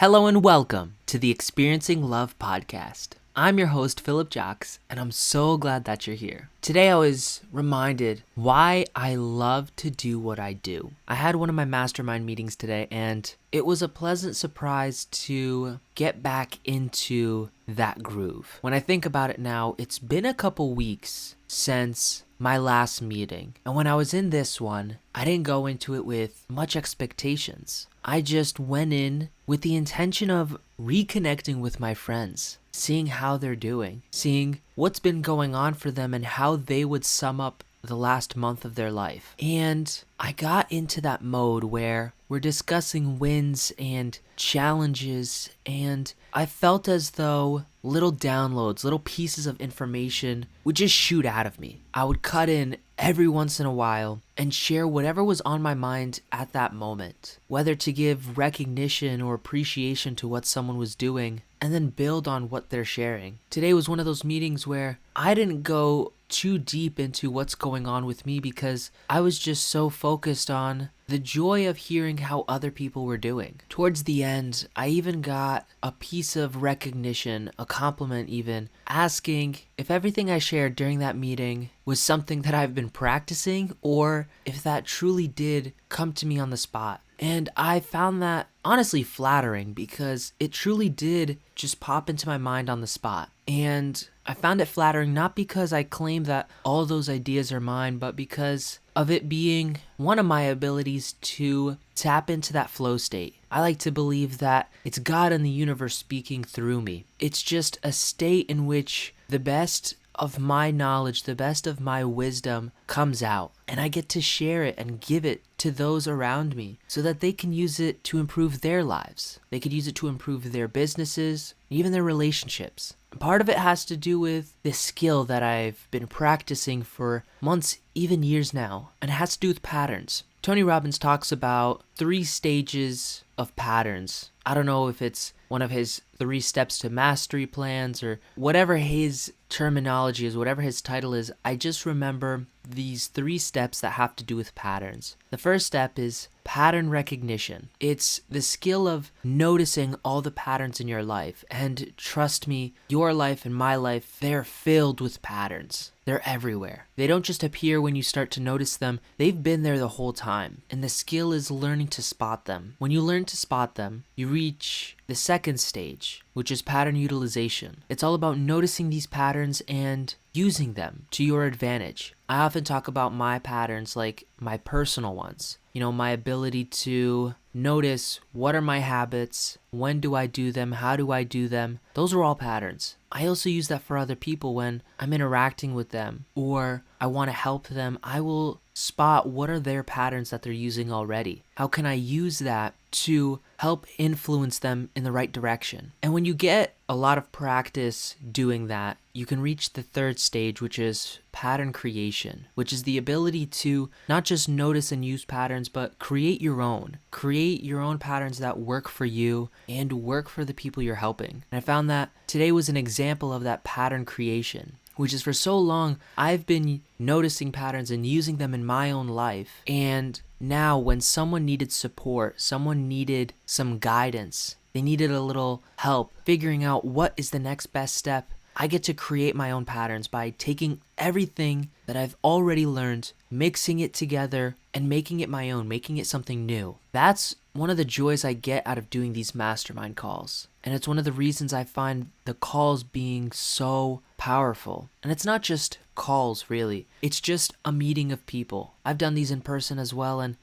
Hello and welcome to the Experiencing Love podcast. I'm your host, Philip Jocks, and I'm so glad that you're here. Today I was reminded why I love to do what I do. I had one of my mastermind meetings today, and it was a pleasant surprise to get back into that groove. When I think about it now, it's been a couple weeks since my last meeting. And when I was in this one, I didn't go into it with much expectations. I just went in with the intention of reconnecting with my friends, seeing how they're doing, seeing what's been going on for them and how they would sum up the last month of their life. And I got into that mode where we're discussing wins and challenges, and I felt as though little downloads, little pieces of information would just shoot out of me. I would cut in every once in a while and share whatever was on my mind at that moment, whether to give recognition or appreciation to what someone was doing and then build on what they're sharing. Today was one of those meetings where I didn't go too deep into what's going on with me because I was just so focused on the joy of hearing how other people were doing. Towards the end, I even got a piece of recognition, a compliment even, asking if everything I shared during that meeting was something that I've been practicing or if that truly did come to me on the spot. And I found that honestly flattering because it truly did just pop into my mind on the spot. And I found it flattering not because I claim that all those ideas are mine, but because of it being one of my abilities to tap into that flow state. I like to believe that it's God and the universe speaking through me. It's just a state in which the best of my knowledge, the best of my wisdom comes out, and I get to share it and give it to those around me so that they can use it to improve their lives. They could use it to improve their businesses, even their relationships. Part of it has to do with this skill that I've been practicing for months, even years now, and it has to do with patterns. Tony Robbins talks about 3 stages of patterns. I don't know if it's one of his 3 steps to mastery plans or whatever his terminology is, whatever his title is. I just remember these 3 steps that have to do with patterns. The first step is pattern recognition. It's the skill of noticing all the patterns in your life. And trust me, your life and my life, they're filled with patterns. They're everywhere. They don't just appear when you start to notice them. They've been there the whole time. And the skill is learning to spot them. When you learn to spot them, you reach the second stage, which is pattern utilization. It's all about noticing these patterns and using them to your advantage. I often talk about my patterns like my personal ones. My ability to notice what are my habits, when do I do them, how do I do them. Those are all patterns. I also use that for other people when I'm interacting with them or I want to help them. I will spot what are their patterns that they're using already. How can I use that to help influence them in the right direction? And when you get a lot of practice doing that, you can reach the third stage, which is pattern creation, which is the ability to not just notice and use patterns, but create your own. Create your own patterns that work for you and work for the people you're helping. And I found that today was an example of that pattern creation, which is for so long, I've been noticing patterns and using them in my own life. And now when someone needed support, someone needed some guidance, they needed a little help figuring out what is the next best step, I get to create my own patterns by taking everything that I've already learned, mixing it together, and making it my own, making it something new. That's one of the joys I get out of doing these mastermind calls. And it's one of the reasons I find the calls being so powerful. And it's not just calls, really. It's just a meeting of people. I've done these in person as well, and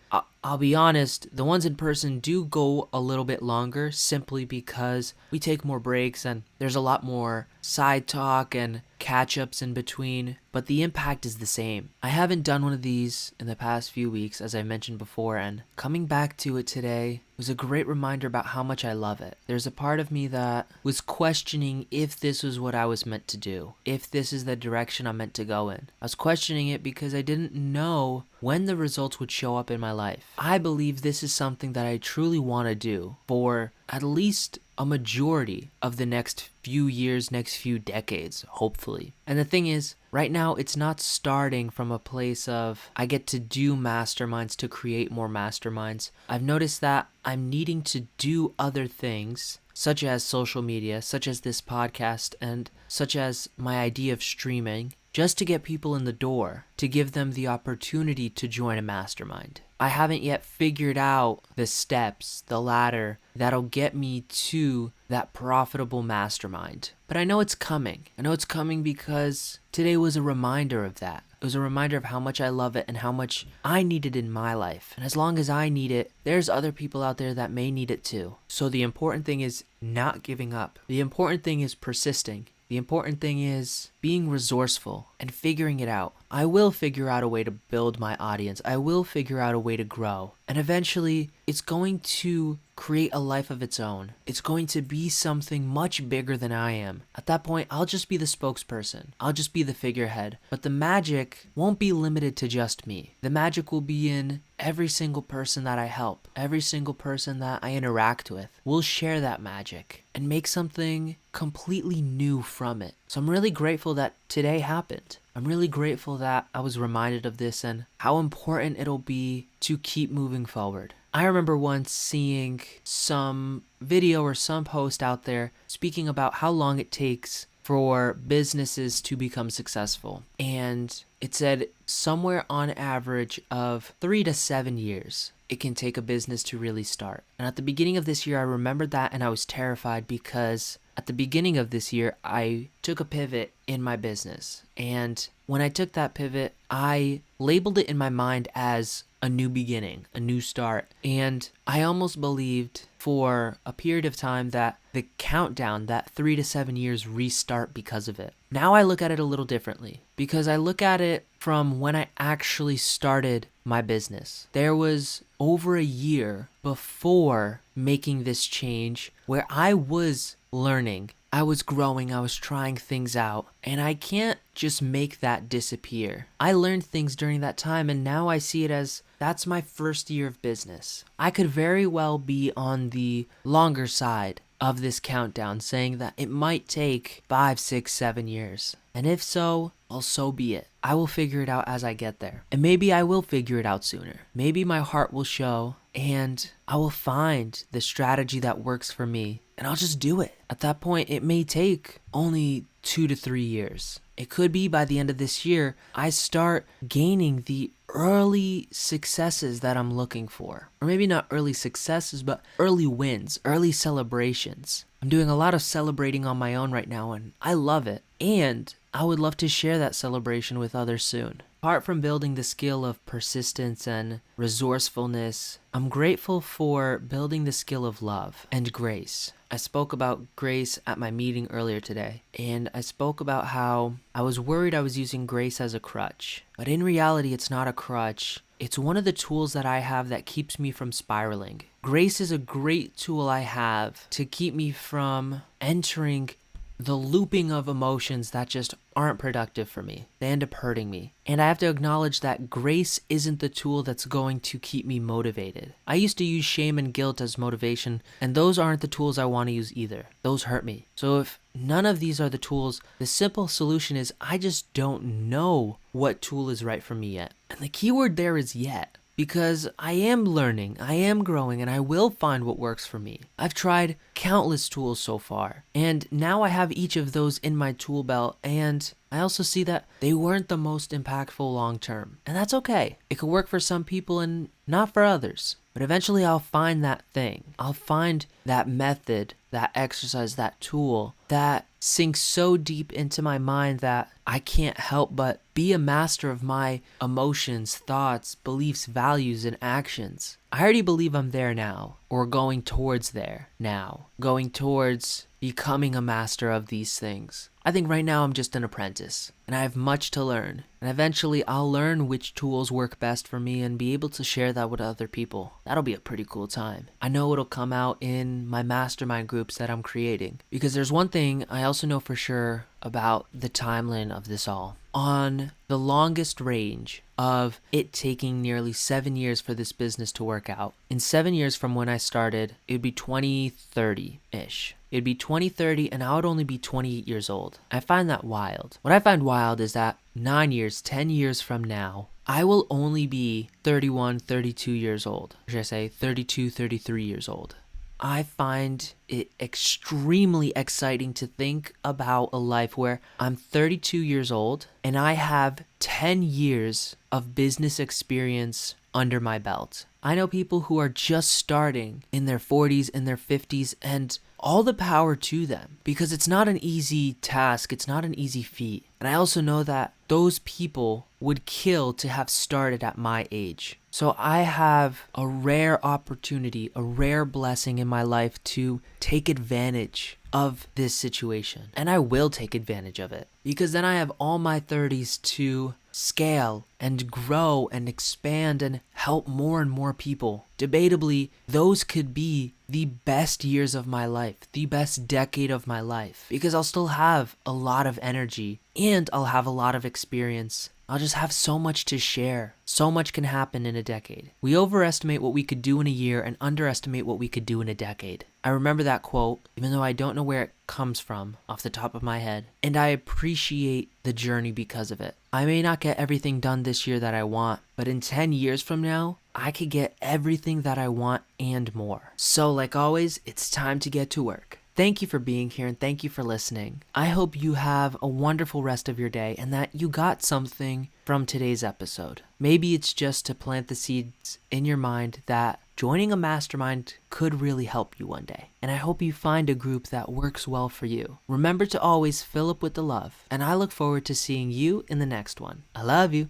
I'll be honest, the ones in person do go a little bit longer simply because we take more breaks and there's a lot more side talk and catch-ups in between, but the impact is the same. I haven't done one of these in the past few weeks, as I mentioned before, and coming back to it today was a great reminder about how much I love it. There's a part of me that was questioning if this was what I was meant to do, if this is the direction I'm meant to go in. I was questioning it because I didn't know when the results would show up in my life. I believe this is something that I truly want to do for at least a majority of the next few years, next few decades, hopefully. And the thing is, right now, it's not starting from a place of I get to do masterminds to create more masterminds. I've noticed that I'm needing to do other things, such as social media, such as this podcast, and such as my idea of streaming, just to get people in the door, to give them the opportunity to join a mastermind. I haven't yet figured out the steps, the ladder that'll get me to that profitable mastermind. But I know it's coming. I know it's coming because today was a reminder of that. It was a reminder of how much I love it and how much I need it in my life. And as long as I need it, there's other people out there that may need it too. So the important thing is not giving up. The important thing is persisting. The important thing is being resourceful and figuring it out. I will figure out a way to build my audience. I will figure out a way to grow. And eventually, it's going to create a life of its own. It's going to be something much bigger than I am. At that point, I'll just be the spokesperson. I'll just be the figurehead. But the magic won't be limited to just me. The magic will be in every single person that I help, every single person that I interact with. We'll share that magic and make something completely new from it. So I'm really grateful that today happened. I'm really grateful that I was reminded of this and how important it'll be to keep moving forward. I remember once seeing some video or some post out there speaking about how long it takes for businesses to become successful. And it said somewhere on average of 3 to 7 years it can take a business to really start. And at the beginning of this year, I remembered that and I was terrified because at the beginning of this year, I took a pivot in my business. And when I took that pivot, I labeled it in my mind as a new beginning, a new start. And I almost believed for a period of time that the countdown, that 3 to 7 years restart because of it. Now I look at it a little differently because I look at it from when I actually started my business. There was over a year before making this change where I was learning, I was growing, I was trying things out, and I can't just make that disappear. I learned things during that time, and now I see it as that's my first year of business. I could very well be on the longer side of this countdown, saying that it might take 5, 6, 7 years. And if so, well, so be it. I will figure it out as I get there. And maybe I will figure it out sooner. Maybe my heart will show and I will find the strategy that works for me and I'll just do it. At that point, it may take only 2 to 3 years. It could be by the end of this year, I start gaining the early successes that I'm looking for. Or maybe not early successes, but early wins, early celebrations. I'm doing a lot of celebrating on my own right now, and I love it. And I would love to share that celebration with others soon. Apart from building the skill of persistence and resourcefulness, I'm grateful for building the skill of love and grace. I spoke about grace at my meeting earlier today, and I spoke about how I was worried I was using grace as a crutch. But in reality, it's not a crutch. It's one of the tools that I have that keeps me from spiraling. Grace is a great tool I have to keep me from entering the looping of emotions that just aren't productive for me. They end up hurting me. And I have to acknowledge that grace isn't the tool that's going to keep me motivated. I used to use shame and guilt as motivation, and those aren't the tools I want to use either. Those hurt me. So if none of these are the tools, the simple solution is I just don't know what tool is right for me yet. And the key word there is yet. Because I am learning, I am growing, and I will find what works for me. I've tried countless tools so far, and now I have each of those in my tool belt, and I also see that they weren't the most impactful long term. And that's okay. It could work for some people and not for others. But eventually I'll find that thing. I'll find that method, that exercise, that tool that sinks so deep into my mind that I can't help but be a master of my emotions, thoughts, beliefs, values, and actions. I already believe I'm there now, or going towards there now, going towards becoming a master of these things. I think right now I'm just an apprentice, and I have much to learn. And eventually I'll learn which tools work best for me and be able to share that with other people. That'll be a pretty cool time. I know it'll come out in my mastermind groups that I'm creating. Because there's one thing I also know for sure about the timeline of this all. On the longest range of it taking nearly 7 years for this business to work out, in 7 years from when I started, it would be 2030-ish. It'd be 2030 and I would only be 28 years old. I find that wild. What I find wild is that 9 years, 10 years from now, I will only be 31, 32 years old. Or should I say 32, 33 years old. I find it extremely exciting to think about a life where I'm 32 years old and I have 10 years of business experience under my belt. I know people who are just starting in their 40s, in their 50s, and all the power to them because it's not an easy task. It's not an easy feat. And I also know that those people would kill to have started at my age. So I have a rare opportunity, a rare blessing in my life to take advantage of this situation. And I will take advantage of it because then I have all my 30s to scale and grow and expand and help more and more people. Debatably, those could be the best years of my life, the best decade of my life, because I'll still have a lot of energy and I'll have a lot of experience. I'll just have so much to share. So much can happen in a decade. We overestimate what we could do in a year and underestimate what we could do in a decade. I remember that quote, even though I don't know where it comes from off the top of my head, and I appreciate the journey because of it. I may not get everything done this year that I want, but in 10 years from now, I could get everything that I want and more. So like always, it's time to get to work. Thank you for being here and thank you for listening. I hope you have a wonderful rest of your day and that you got something from today's episode. Maybe it's just to plant the seeds in your mind that joining a mastermind could really help you one day. And I hope you find a group that works well for you. Remember to always fill up with the love, and I look forward to seeing you in the next one. I love you.